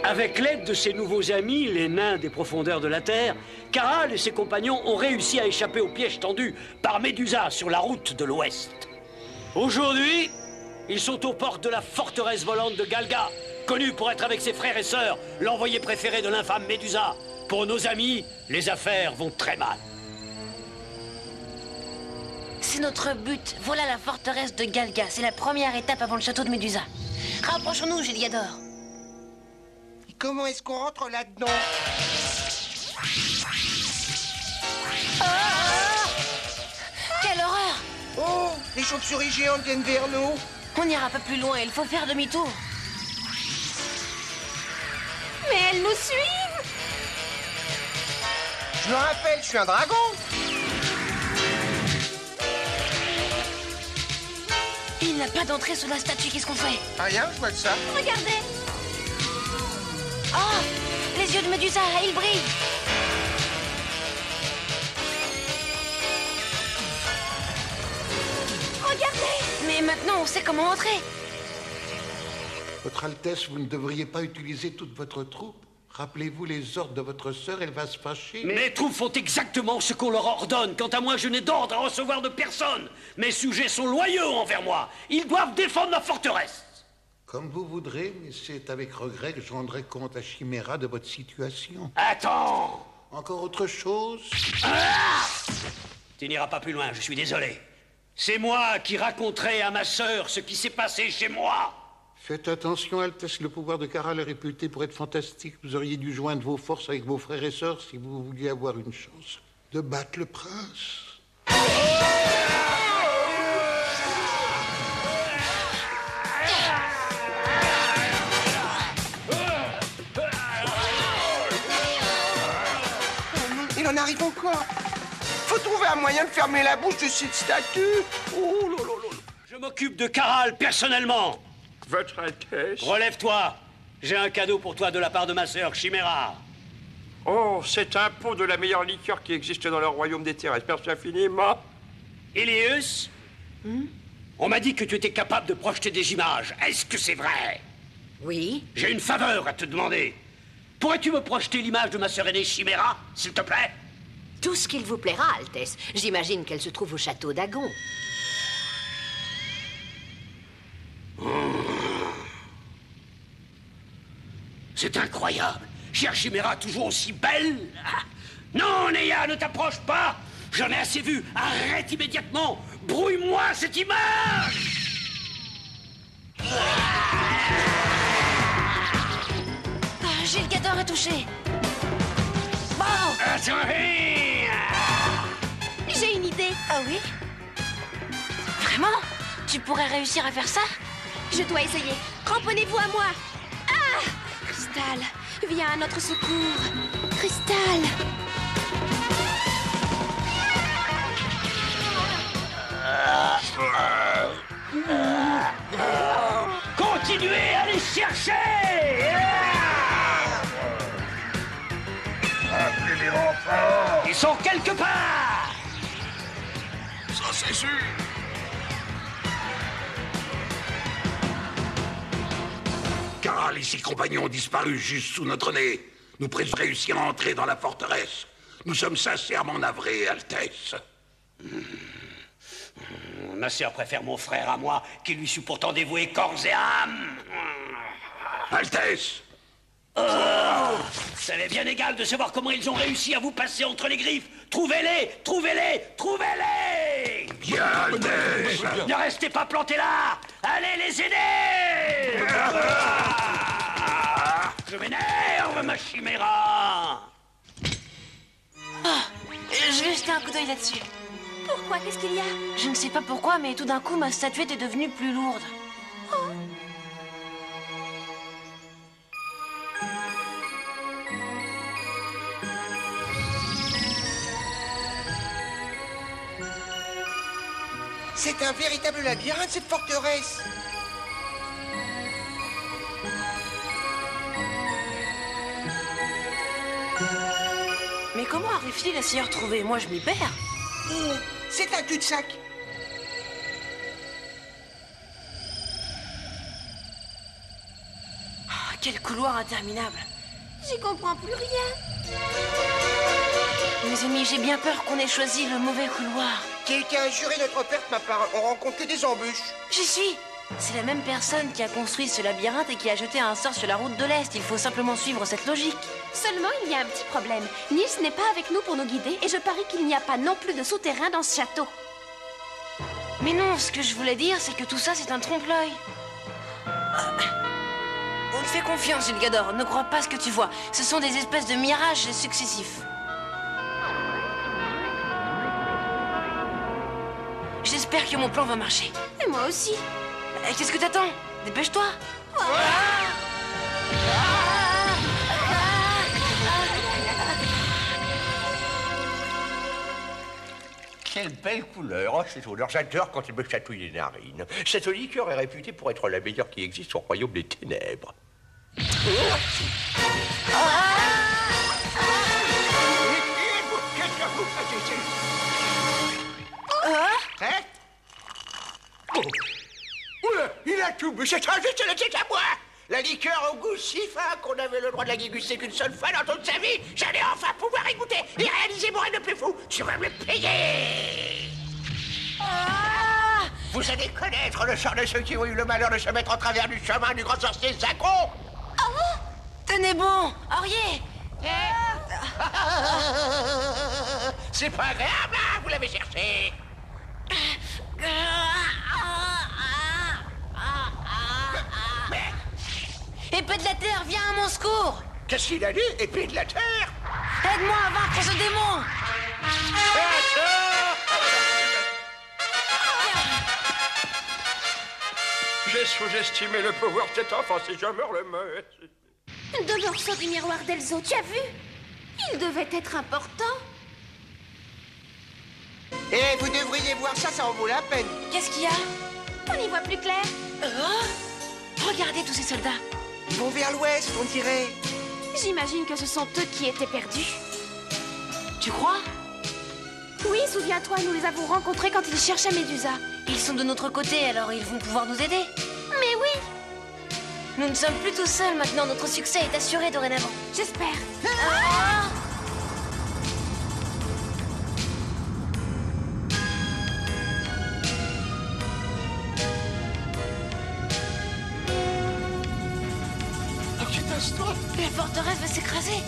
Avec l'aide de ses nouveaux amis, les nains des profondeurs de la Terre, Caral et ses compagnons ont réussi à échapper au piège tendu par Médusa sur la route de l'Ouest. Aujourd'hui, ils sont aux portes de la forteresse volante de Galga, connue pour être avec ses frères et sœurs, l'envoyé préféré de l'infâme Médusa. Pour nos amis, les affaires vont très mal. C'est notre but. Voilà la forteresse de Galga. C'est la première étape avant le château de Médusa. Rapprochons-nous, Géliador. Comment est-ce qu'on rentre là-dedans? Quelle horreur! Oh, les chauves-souris géantes viennent vers nous. On ira pas plus loin, il faut faire demi-tour. Mais elles nous suivent! Je me rappelle, je suis un dragon. Il n'a pas d'entrée sous la statue, qu'est-ce qu'on fait? Rien, je vois de ça. Regardez! Oh! Les yeux de Médusa, ils brillent! Regardez! Mais maintenant, on sait comment entrer. Votre Altesse, vous ne devriez pas utiliser toute votre troupe. Rappelez-vous les ordres de votre sœur, elle va se fâcher. Mais les troupes font exactement ce qu'on leur ordonne. Quant à moi, je n'ai d'ordre à recevoir de personne. Mes sujets sont loyaux envers moi. Ils doivent défendre la forteresse. Comme vous voudrez, mais c'est avec regret que je rendrai compte à Chimera de votre situation. Attends! Encore autre chose? Ah! Tu n'iras pas plus loin, je suis désolé. C'est moi qui raconterai à ma sœur ce qui s'est passé chez moi. Faites attention, Altesse, le pouvoir de Caral est réputé pour être fantastique. Vous auriez dû joindre vos forces avec vos frères et sœurs si vous vouliez avoir une chance de battre le prince. Il en arrive encore. Faut trouver un moyen de fermer la bouche de cette statue. Oh là là là. Je m'occupe de Caral personnellement. Votre Altesse. Relève-toi. J'ai un cadeau pour toi de la part de ma sœur Chimera. Oh, c'est un pot de la meilleure liqueur qui existe dans le royaume des terrestres. Merci infiniment. Ilius, on m'a dit que tu étais capable de projeter des images. Est-ce que c'est vrai? Oui. J'ai une faveur à te demander. Pourrais-tu me projeter l'image de ma sœur aînée Chimera, s'il te plaît? Tout ce qu'il vous plaira, Altesse. J'imagine qu'elle se trouve au château d'Agon. C'est incroyable. Chère Chimera, toujours aussi belle. Ah. Non, Néa, ne t'approche pas. J'en ai assez vu. Arrête immédiatement. Brouille-moi cette image. Géliador est touché. Bon! J'ai une idée. Ah oui? Vraiment? Tu pourrais réussir à faire ça? Je dois essayer. Cramponnez-vous à moi. Ah! Cristal, viens à notre secours. Cristal. Continuez à les chercher. Appelez les renforts! Ils sont quelque part. Ça, c'est sûr! Caral et ses compagnons ont disparu juste sous notre nez. Nous préférons réussir à entrer dans la forteresse. Nous sommes sincèrement navrés, Altesse. Ma sœur préfère mon frère à moi, qui lui suis pourtant dévoué corps et âme. Altesse! Ça m'est bien égal de savoir comment ils ont réussi à vous passer entre les griffes. Trouvez-les, trouvez-les, trouvez-les! Bien, Altesse! Ne restez pas plantés là. Allez les aider. Je m'énerve, ma Chimera. Je vais jeter un coup d'œil là-dessus. Pourquoi? Qu'est-ce qu'il y a? Je ne sais pas pourquoi, mais tout d'un coup, ma statuette est devenue plus lourde. C'est un véritable labyrinthe, cette forteresse. Mais comment arrive-t-il à s'y retrouver? Moi, je m'y perds. Oh, c'est un cul-de-sac. quel couloir interminable. J'y comprends plus rien. Mes amis, j'ai bien peur qu'on ait choisi le mauvais couloir. Quelqu'un a juré notre perte, ma part. On rencontre que des embûches. J'y suis. C'est la même personne qui a construit ce labyrinthe et qui a jeté un sort sur la route de l'Est. Il faut simplement suivre cette logique. Seulement, il y a un petit problème. Nils n'est pas avec nous pour nous guider et je parie qu'il n'y a pas non plus de souterrain dans ce château. Mais non, ce que je voulais dire, c'est que tout ça, c'est un trompe-l'œil. On te fait confiance, Ilgador. Ne crois pas ce que tu vois. Ce sont des espèces de mirages successifs. J'espère que mon plan va marcher. Et moi aussi. Qu'est-ce que t'attends? Dépêche-toi. Quelle belle couleur, oh, cette odeur, j'adore quand il me chatouille les narines. Cette liqueur est réputée pour être la meilleure qui existe au royaume des ténèbres. Hein? Oh. Oula, il a tout bu, c'est à moi. La liqueur au goût si fin qu'on avait le droit de la déguster qu'une seule fois dans toute sa vie. J'allais enfin pouvoir y goûter et réaliser mon rêve le plus fou. Tu vas me payer. Vous allez connaître le sort de ceux qui ont eu le malheur de se mettre en travers du chemin du grand sorcier Zacron. Tenez bon, Aurier. C'est pas agréable, hein, vous l'avez cherché. Épée de la terre, viens à mon secours. Qu'est-ce qu'il a dit? Épée de la terre? Aide-moi à vaincre ce démon. J'ai sous-estimé le pouvoir de cet enfant, si je meurs le meurtre. De morceau du miroir d'Elzo, tu as vu? Il devait être important. Eh, vous devriez voir ça, ça en vaut la peine. Qu'est-ce qu'il y a? On y voit plus clair. Regardez tous ces soldats. Ils vont vers l'ouest, on dirait. J'imagine que ce sont eux qui étaient perdus. Tu crois? Oui, souviens-toi, nous les avons rencontrés quand ils cherchaient Médusa. Ils sont de notre côté, alors ils vont pouvoir nous aider. Mais oui, Nous ne sommes plus tout seuls maintenant, notre succès est assuré dorénavant. j'espère. La forteresse va s'écraser.